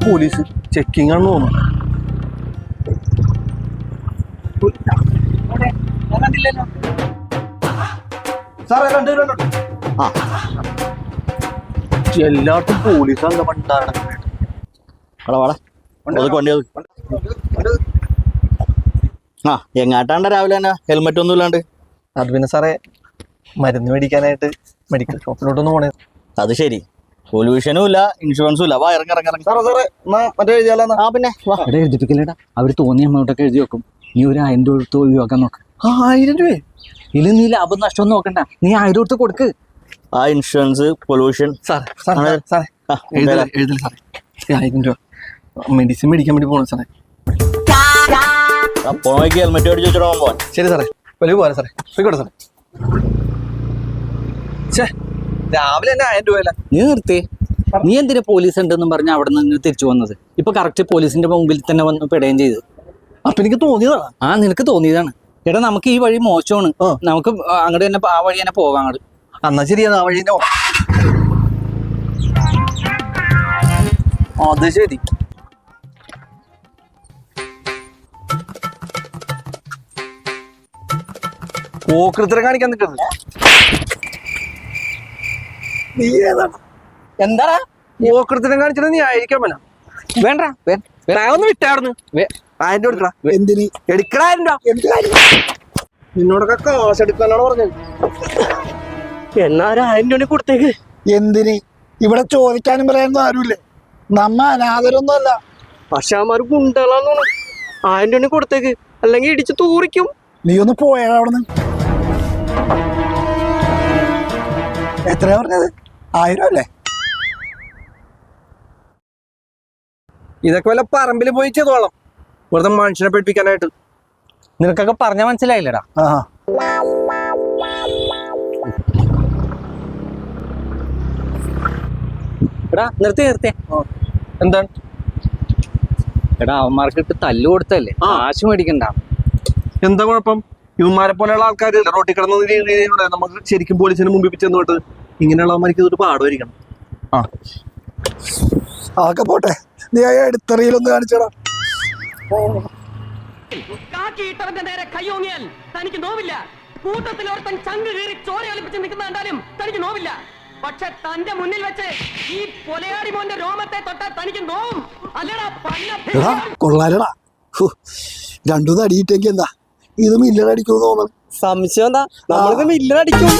Police checking ആണെന്ന് തോന്നുന്നു. എല്ലായിടത്തും പോലീസാണ് പണ്ടാണ്. ആ എങ്ങാട്ടാണ്ട രാവിലെ തന്നെ ഹെൽമെറ്റ് ഒന്നും ഇല്ലാണ്ട്? അത് പിന്നെ സാറേ മരുന്ന് മേടിക്കാനായിട്ട് മെഡിക്കൽ ഷോപ്പിലോട്ടൊന്ന് പോണേ. അത് ശരി, പൊല്യൂഷനും ഇല്ല ഇൻഷുറൻസും ഇല്ല. വാ ഇറങ്ങി ഇറങ്ങി ഇറങ്ങി. സാറേ മറ്റേ എഴുതിയാലോ? ആ പിന്നെ ഇവിടെ എഴുതിപ്പിക്കല്ലേടാ, അവര് തോന്നിയ എമൗണ്ടൊക്കെ എഴുതി വെക്കും. നീ ഒരു 1000 രൂപ എടുത്ത് ഒഴിവാക്കാൻ നോക്ക്. 1000 രൂപ? ഇല്ല, നീ ലാഭം നഷ്ടം നോക്കണ്ട, നീ 1000 എടുത്ത് കൊടുക്ക്. ആ ഇൻഷുറൻസ് പൊല്യൂഷൻ എഴുതില്ല സാറേ. 1000 രൂപ മെഡിസിൻ മേടിക്കാൻ വേണ്ടി പോകണം സാറേ. പോണോയ്ക്ക് ഹെൽമെറ്റ് മേടിച്ച് വെച്ചിട്ട് പോവാൻ. ശരി സാറേ, വലിയ പോകാൻ സാറേ. പോയിക്കോട്ടെ സാറേ. രാവിലെ തന്നെ 1000 രൂപയല്ല. നീ നിർത്തി. നീ എന്തിനാ പോലീസ് ഉണ്ടെന്നും പറഞ്ഞ് അവിടെ നിന്ന് തിരിച്ചു വന്നത്? ഇപ്പൊ കറക്റ്റ് പോലീസിന്റെ മുമ്പിൽ തന്നെ വന്ന് പെടുകയും ചെയ്തു. അപ്പൊ എനിക്ക് തോന്നിയതാണ്. ആ നിനക്ക് തോന്നിയതാണ്. എടാ നമുക്ക് ഈ വഴി മോശമാണ്, നമുക്ക് അങ്ങോട്ട് തന്നെ ആ വഴി തന്നെ പോകാം അങ്ങോട്ട്. എന്നാ ശരിയാണ്, ആ വഴി തന്നെ പോകാം. അത് ശരി. പോക്കൃത്തിനെ കാണിക്കാൻ നിൽക്കുന്നത് നീ ഏതാണ്? എന്താ പോക്കൃത്തിനെ കാണിച്ചത് നീ ആയിരിക്കാൻ വേണം. വേണ്ട ഒന്ന് വിട്ടായിരുന്നു. 1000 രൂപ എടുക്കടാ. എന്തിന് എടുക്കടാ? നിന്നോടൊക്കെ കാശ് എടുക്കാനാണ് പറഞ്ഞത്. എന്നാ 1000 രൂപ കൊടുത്തേക്ക്. എന്തിന്? ഇവിടെ ചോദിക്കാനും പറയാനൊന്നും ആരുമില്ലേ? നമ്മ അനാഥരൊന്നും അല്ല. പക്ഷാമാർ ഗുണ്ടകളാന്ന് തോന്നുന്നു. 1000 രൂപ കൊടുത്തേക്ക്, അല്ലെങ്കിൽ ഇടിച്ച് തൂറിക്കും. നീ ഒന്ന് പോയാ അവിടുന്ന്. എത്രയാ പറഞ്ഞത്? 1000 അല്ലേ? ഇതൊക്കെ വല്ല പറമ്പിൽ പോയി ചെയ്തോളാം, വെറുതെ മനുഷ്യനെ പഠിപ്പിക്കാനായിട്ട്. നിനക്കൊക്കെ പറഞ്ഞ മനസ്സിലായില്ലടാ. എടാ നിർത്തി. എന്താണ്? എടാ അവന്മാർക്ക് ഇട്ട് തല്ലു കൊടുത്തല്ലേ, കാശ് മേടിക്കണ്ട. എന്താ കുഴപ്പം? ഇവന്മാരെ പോലെയുള്ള ആൾക്കാർ റോട്ടിൽ കിടന്ന നമുക്ക് ശരിക്കും പോലീസിന് മുമ്പിൽ ചെന്നോട്ട് ഇങ്ങനെയുള്ളവന്മാർക്ക് ഇതൊരു പാടുമായിരിക്കണം. അതൊക്കെ പോട്ടെ, നീ എടുത്തറിയിലൊന്ന് കാണിച്ചടാ. നേരെ കയ്യോങ്ങിയാൽ തനിക്ക് നോവില്ല. കൂട്ടത്തിൽ ഓർത്തൻ ചങ്ക് കീറി ചോര ഒലിപ്പിച്ച് നിൽക്കുന്ന കണ്ടാലും തനിക്ക് നോവില്ല. പക്ഷെ തന്റെ മുന്നിൽ വെച്ച് ഈ പൊലയാടി മോന്റെ രോമത്തെ തൊട്ടാൽ തനിക്ക് നോവും. അല്ലടാ കൊള്ളാലടാ. 2 അടിയിട്ടെങ്കിൽ എന്താ ഇത് മില്ലറടിക്കും തോന്നുന്നു. സംശയം എന്താ? നമ്മൾക്ക് മില്ലറടിക്കും.